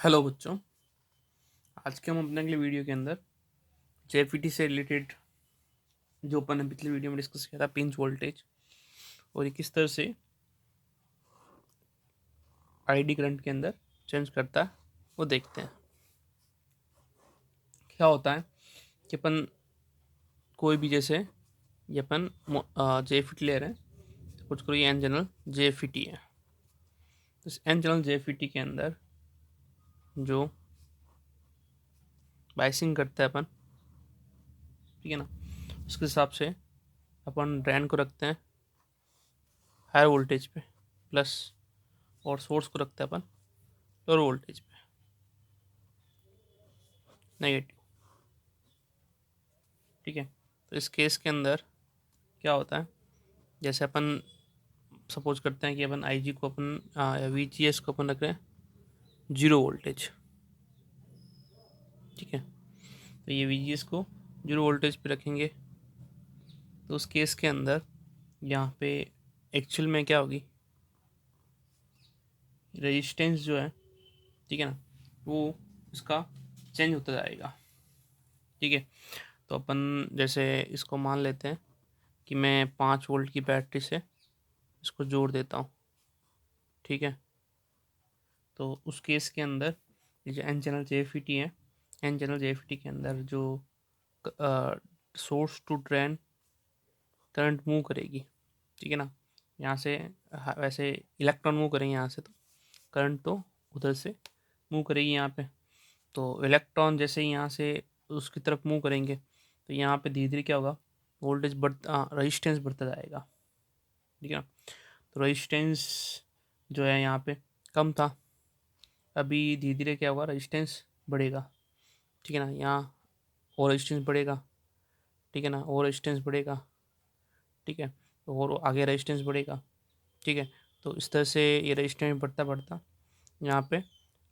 Hello बच्चों। आज के हम अपने अगले वीडियो के अंदर जेपीटी से रिलेटेड जो अपन ने पिछले वीडियो में डिस्कस किया था पिंच वोल्टेज और ये किस तरह से आईडी करंट के अंदर चेंज करता है वो देखते हैं। क्या होता है कि अपन कोई भी जैसे ये अपन जेफीटी ले रहे हैं, सपोज करो ये एन चैनल जेफीटी है। तो इस एन चैनल जेफीटी के अंदर जो बाइसिंग करता है अपन, ठीक है ना, उसके हिसाब से अपन ड्रेन को रखते हैं हायर वोल्टेज पे प्लस, और सोर्स को रखते हैं अपन लोअर वोल्टेज पे नेगेटिव। ठीक है, तो इस केस के अंदर क्या होता है, जैसे अपन सपोज करते हैं कि अपन आई जी को अपन या वी जी एस को अपन रख रहे हैं 0 वोल्टेज। ठीक है, तो ये वी जी एस को 0 वोल्टेज पे रखेंगे। तो उस केस के अंदर यहाँ पे एक्चुअल में क्या होगी, रेजिस्टेंस जो है, ठीक है ना, वो इसका चेंज होता जाएगा। ठीक है, तो अपन जैसे इसको मान लेते हैं कि मैं 5 वोल्ट की बैटरी से इसको जोड़ देता हूँ। ठीक है, तो उस केस के अंदर ये जो एन चैनल जेएफईटी है, एन चैनल जेएफईटी के अंदर जो source to drain current move करेगी, ठीक है ना, यहाँ से वैसे इलेक्ट्रॉन मूव करेंगे यहाँ से, तो करंट तो उधर से मूव करेगी यहाँ पे। तो इलेक्ट्रॉन जैसे ही यहाँ से उसकी तरफ मूव करेंगे तो यहाँ पे धीरे धीरे क्या होगा, वोल्टेज रजिस्टेंस बढ़ता जाएगा। ठीक है ना, तो रजिस्टेंस जो है यहाँ पे कम था, अभी धीरे धीरे क्या होगा, रजिस्टेंस बढ़ेगा। ठीक है ना, यहाँ और रजिस्टेंस बढ़ेगा। ठीक है ना, और रजिस्टेंस बढ़ेगा। ठीक है, तो और आगे रजिस्टेंस बढ़ेगा। ठीक है, तो इस तरह से ये रजिस्टेंस बढ़ता बढ़ता यहाँ पे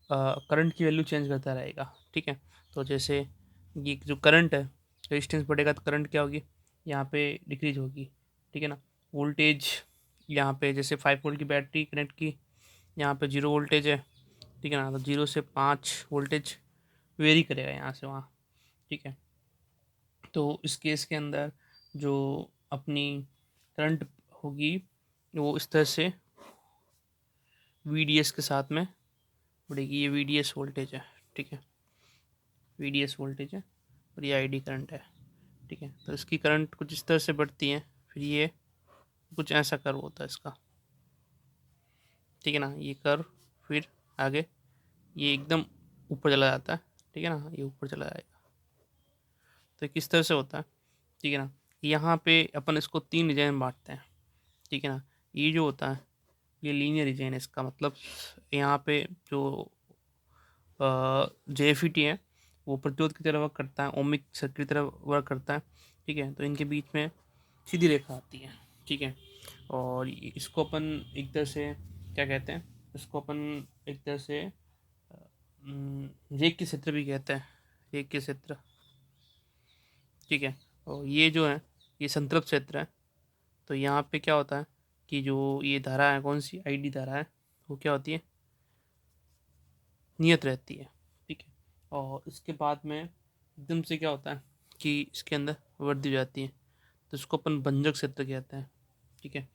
करंट की वैल्यू चेंज करता रहेगा। ठीक है, तो जैसे ये जो करंट है, रजिस्टेंस बढ़ेगा तो करंट क्या होगी, यहाँ पे डिक्रीज होगी। ठीक है ना, वोल्टेज यहाँ पे जैसे 5 वोल्ट की बैटरी कनेक्ट की, यहाँ पे 0 वोल्टेज है। ठीक है ना, तो 0 से 5 वोल्टेज वेरी करेगा यहाँ से वहाँ। ठीक है, तो इस केस के अंदर जो अपनी करंट होगी वो इस तरह से वी डी एस के साथ में बढ़ेगी। ये वी डी एस वोल्टेज है। ठीक है, वी डी एस वोल्टेज है और ये आई डी करंट है। ठीक है, तो इसकी करंट कुछ इस तरह से बढ़ती है, फिर ये कुछ ऐसा कर्व होता है इसका। ठीक है ना, ये कर्व फिर आगे ये एकदम ऊपर चला जाता है। ठीक है ना, ये ऊपर चला जाएगा। तो किस तरह से होता है, ठीक है ना, यहाँ पे अपन इसको 3 रीजन में बांटते हैं। ठीक है ना, ये जो होता है ये लीनियर रीजन है, इसका मतलब यहाँ पे जो जे एफ ई टी है वो प्रतिरोध की तरह वर्क करता है, ओमिक सर्किट की तरह वर्क करता है। ठीक है, तो इनके बीच में सीधी रेखा आती है। ठीक है, और इसको अपन एक तरह से क्या कहते हैं, इसको अपन एक तरह से रेख के क्षेत्र भी कहते हैं, रेख के क्षेत्र। ठीक है, और ये जो है ये संतृप्त क्षेत्र है। तो यहाँ पे क्या होता है कि जो ये धारा है, कौन सी आई डी धारा है, वो क्या होती है, नियत रहती है। ठीक है, और इसके बाद में एकदम से क्या होता है कि इसके अंदर वृद्धि हो जाती है, तो इसको अपन भंजक क्षेत्र कहते हैं। ठीक है,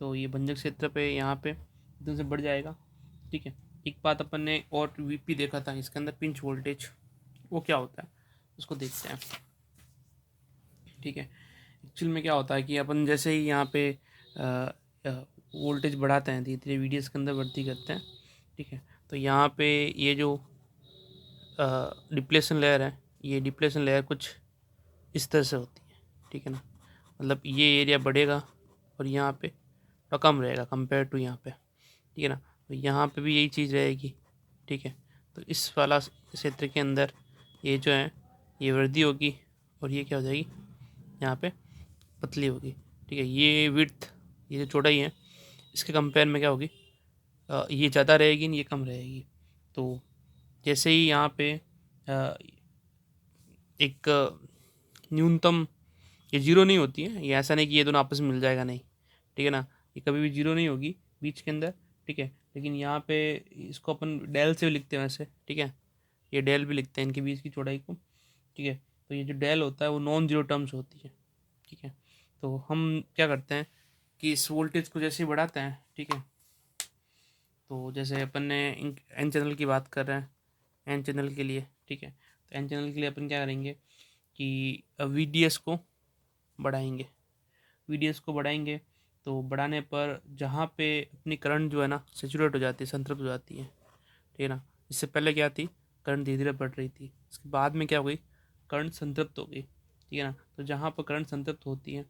तो ये भंजक क्षेत्र पे यहाँ पे एकदम से बढ़ जाएगा। ठीक है, एक बात अपन ने और वीपी देखा था इसके अंदर, पिंच वोल्टेज, वो क्या होता है उसको देखते हैं। ठीक है, एक्चुअल में क्या होता है कि अपन जैसे ही यहाँ पे वोल्टेज बढ़ाते हैं, धीरे धीरे वीडीएस के अंदर वृद्धि करते हैं। ठीक है, तो यहाँ पे ये जो डिप्लेशन लेयर है, ये डिप्लेशन लेयर कुछ इस तरह से होती है। ठीक है ना, मतलब ये एरिया बढ़ेगा और यहाँ पे थोड़ा कम रहेगा कंपेयर टू यहाँ पे। ठीक है ना, तो यहाँ पे भी यही चीज़ रहेगी। ठीक है, तो इस वाला क्षेत्र के अंदर ये जो है ये वृद्धि होगी और ये क्या हो जाएगी, यहाँ पे पतली होगी। ठीक है, ये विड्थ, ये जो चौड़ाई है इसके कंपेयर में क्या होगी, ये ज़्यादा रहेगी, ये कम रहेगी। तो जैसे ही यहाँ पे एक न्यूनतम, ये जीरो नहीं होती है, ये ऐसा नहीं कि ये दोनों आपस में मिल जाएगा, नहीं। ठीक है ना, ये कभी भी जीरो नहीं होगी बीच के अंदर। ठीक है। लेकिन यहाँ पे इसको अपन डेल से भी लिखते हैं वैसे, ठीक है, ये डेल भी लिखते हैं इनके बीच की चौड़ाई को, ठीक है। तो ये जो डेल होता है वो नॉन जीरो टर्म्स होती है, ठीक है। तो हम क्या करते हैं कि इस वोल्टेज को जैसे ही बढ़ाते हैं, ठीक है, तो जैसे अपन ने एन चैनल की बात कर रहे हैं, एन चैनल के लिए, ठीक है, तो एन चैनल के लिए अपन क्या करेंगे कि वी डी एस को बढ़ाएंगे, वी डी एस को बढ़ाएंगे, तो बढ़ाने पर जहाँ पे अपनी करंट जो है ना सेचुरेट हो जाती है, संतृप्त हो जाती है, ठीक है ना। इससे पहले क्या थी, करंट धीरे धीरे बढ़ रही थी, इसके बाद में क्या हो गई, करंट संतृप्त हो गई, ठीक है ना। तो जहाँ पर करंट संतृप्त होती है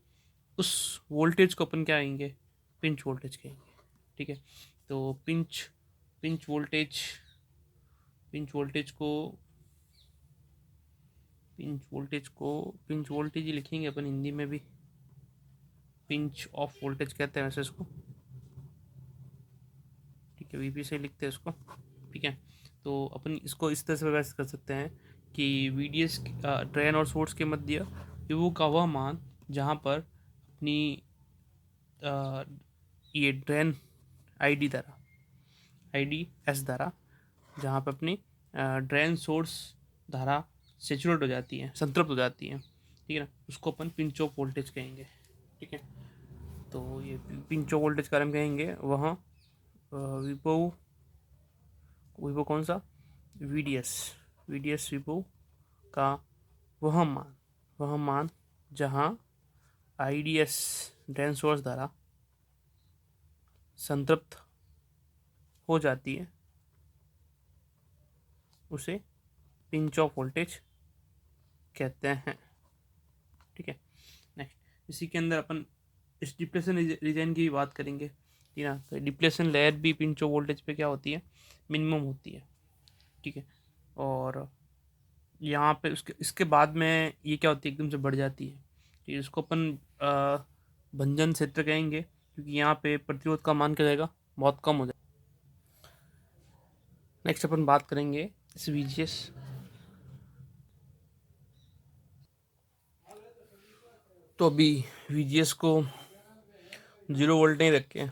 उस वोल्टेज को अपन क्या कहेंगे, पिंच वोल्टेज कहेंगे, ठीक है। तो pinch pinch voltage pinch voltage को पिंच वोल्टेज ही लिखेंगे अपन हिंदी में भी, पिंच ऑफ वोल्टेज कहते हैं वैसे इसको, ठीक है, वीपी से लिखते हैं इसको, ठीक है। तो अपन इसको इस तरह से व्यवस्थित कर सकते हैं कि वी डी एस ड्रेन और सोर्स के मध्य विवो का वह मान जहाँ पर अपनी ये ड्रेन आई डी धारा, आई डी एस धारा, जहाँ पर अपनी ड्रेन सोर्स धारा सेचुरेट हो जाती है, संतृप्त हो जाती है, ठीक है ना, उसको अपन पिंच ऑफ वोल्टेज कहेंगे, ठीक है। तो ये पिंच ऑफ वोल्टेज का हम कहेंगे वहाँ विवो विवो कौन सा, वी डी एस विवो का वह मान जहाँ I D S drain source द्वारा संतृप्त हो जाती है, उसे पिंच ऑफ वोल्टेज कहते हैं, ठीक है। नेक्स्ट इसी के अंदर अपन इस डिप्लेशन रीजन की बात करेंगे, ठीक है ना। तो डिप्लेशन लेयर भी पिंच ऑफ वोल्टेज पे क्या होती है, मिनिमम होती है, ठीक है। और यहाँ पे उसके इसके बाद में ये क्या होती है, एकदम से बढ़ जाती है, तो इसको अपन भंजन क्षेत्र कहेंगे, क्योंकि यहाँ पे प्रतिरोध का मान क्या जाएगा, बहुत कम हो जाएगा। नेक्स्ट अपन बात करेंगे इस वीजीएस, तो अभी वीजीएस को 0 वोल्ट नहीं रख के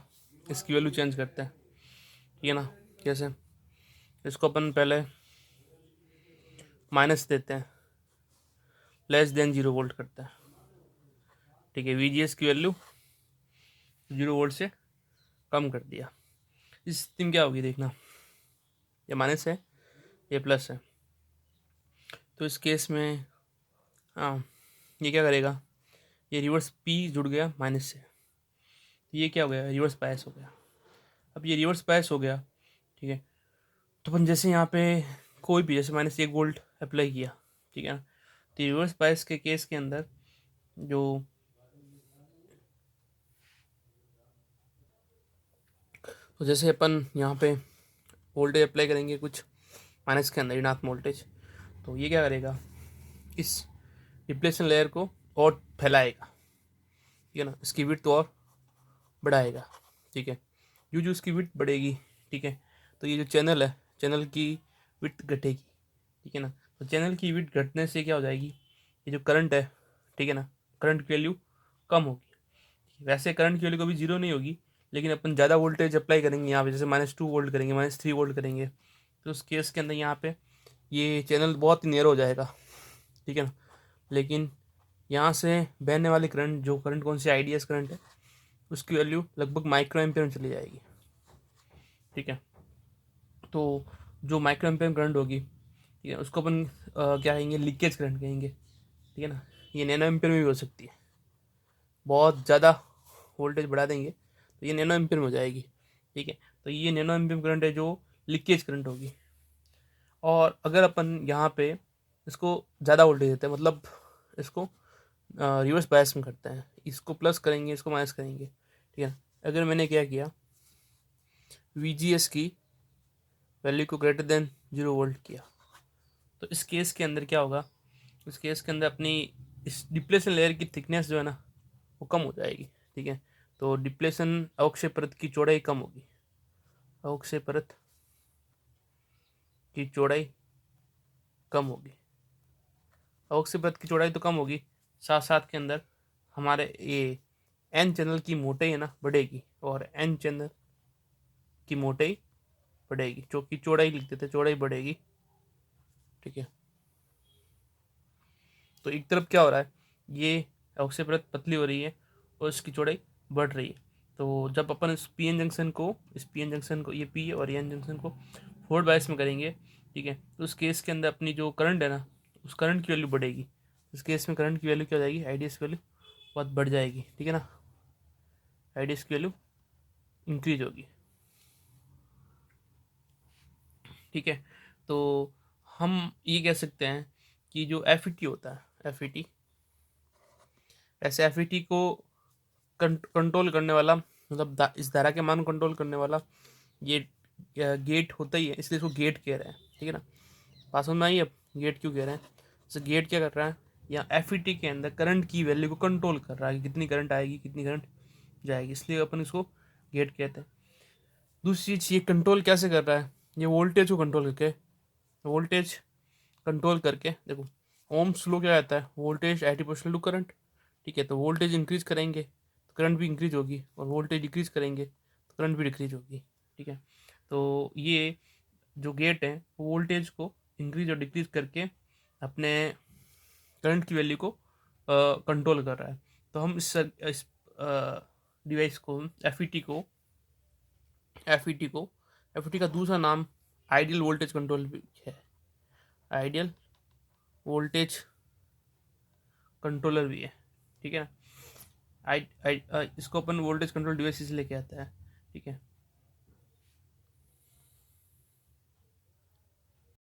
इसकी वैल्यू चेंज करते हैं, ठीक है ना। कैसे, इसको अपन पहले माइनस देते हैं, लेस देन 0 वोल्ट करते हैं, ठीक है। वीजीएस की वैल्यू 0 वोल्ट से कम कर दिया, इस स्थिति में क्या होगी देखना, ये माइनस है, ये प्लस है, तो इस केस में हाँ ये क्या करेगा, ये रिवर्स पी जुड़ गया माइनस से, तो ये क्या हो गया, रिवर्स बायस हो गया। अब ये रिवर्स बायस हो गया, ठीक है, तो अपन जैसे यहाँ पे कोई भी जैसे -1 वोल्ट अप्लाई किया, ठीक है ना, तो रिवर्स बायस के केस के अंदर जो तो जैसे अपन यहाँ पे वोल्टेज अप्लाई करेंगे कुछ माइनस के अंदर ऋणात्मक वोल्टेज, तो ये क्या करेगा, इस डिप्लेशन लेयर को और फैलाएगा, ठीक है ना, इसकी विड्थ और बढ़ाएगा, ठीक है। जो इसकी विड्थ बढ़ेगी, ठीक है, तो ये जो चैनल है, चैनल की विड्थ घटेगी, ठीक है ना। तो चैनल की विड्थ घटने से क्या हो जाएगी, ये जो करंट है, ठीक है ना, करंट की वैल्यू कम होगी। वैसे करंट की वैल्यू कभी जीरो नहीं होगी, लेकिन अपन ज़्यादा वोल्टेज अप्लाई करेंगे यहाँ पे, जैसे -2 वोल्ट करेंगे, -3 वोल्ट करेंगे, तो उस केस के अंदर यहाँ पे ये चैनल बहुत ही नियर हो जाएगा, ठीक है ना। लेकिन यहाँ से बहने वाली करंट, जो करंट कौन सी आईडीएस करंट है, उसकी वैल्यू लगभग माइक्रो एम्पियर में चली जाएगी, ठीक है। तो जो माइक्रो एम्पियर करंट होगी, ठीक है, उसको अपन क्या कहेंगे, लीकेज करंट कहेंगे, ठीक है ना। ये नैनो एम्पियर में भी हो सकती है, बहुत ज़्यादा वोल्टेज बढ़ा देंगे तो ये नैनो एम्पियर में हो जाएगी, ठीक है। तो ये नैनो एम्पियर करंट है जो लीकेज करंट होगी। और अगर अपन यहाँ पे इसको ज़्यादा वोल्टेज देते हैं, मतलब इसको रिवर्स बायस में करते हैं, इसको प्लस करेंगे, इसको माइनस करेंगे, ठीक है। अगर मैंने क्या किया, VGS की वैल्यू को ग्रेटर देन 0 वोल्ट किया, तो इस केस के अंदर क्या होगा, इस केस के अंदर अपनी इस डिप्लेशन लेयर की थिकनेस जो है ना वो कम हो जाएगी, ठीक है। तो डिप्लेशन अवक्षय परत की चौड़ाई कम होगी, अवक्षय परत की चौड़ाई कम होगी, अवक्षय परत की चौड़ाई तो कम होगी, साथ साथ के अंदर हमारे ये एन चैनल की मोटाई है ना बढ़ेगी, और एन चैनल की मोटाई बढ़ेगी, की चौड़ाई लिख देते, चौड़ाई बढ़ेगी। ठीक है, तो एक तरफ क्या हो रहा है, ये ऑक्सीय परत पतली हो रही है और इसकी चौड़ाई बढ़ रही है। तो जब अपन इस पी एन जंक्शन को, ये पी है और एन जंक्शन को फोर्थ बायस में करेंगे, ठीक है, तो उस केस के अंदर अपनी जो करंट है ना, उस करंट की वैल्यू बढ़ेगी। इस केस में करंट की वैल्यू क्या हो जाएगी, आईडीएस की वैल्यू बहुत बढ़ जाएगी। ठीक है ना, आईडीएस की वैल्यू इंक्रीज होगी। ठीक है, तो हम ये कह सकते हैं कि जो एफ होता है, एफ को कंट्रोल करने वाला, मतलब इस धारा के मान कंट्रोल करने वाला ये गेट होता ही है, इसलिए इसको गेट कह रहे हैं। ठीक है ना, पास में आई अब गेट क्यों कह रहे हैं, जैसे गेट क्या कर रहा है, या एफ के अंदर करंट की वैल्यू को कंट्रोल कर रहा है कि कितनी करंट आएगी कितनी करंट जाएगी, इसलिए अपन इसको गेट कहते हैं। दूसरी चीज़, ये कंट्रोल कैसे कर रहा है, ये वोल्टेज को कंट्रोल करके, वोल्टेज कंट्रोल करके, देखो ओम्स लॉ क्या कहता है, voltage at proportional to current. ठीक है, तो वोल्टेज इंक्रीज करेंगे तो करंट भी इंक्रीज होगी, और वोल्टेज डिक्रीज करेंगे तो करंट भी डिक्रीज होगी। ठीक है, तो ये जो गेट है वो वोल्टेज को इंक्रीज और डिक्रीज करके अपने करंट की वैल्यू को कंट्रोल कर रहा है। तो हम इस डिवाइस को, एफ का दूसरा नाम आइडियल वोल्टेज कंट्रोल भी है, आइडियल वोल्टेज कंट्रोलर भी है। ठीक है ना, इसको अपन वोल्टेज कंट्रोल डिवाइस इसलिए कहते हैं। ठीक है,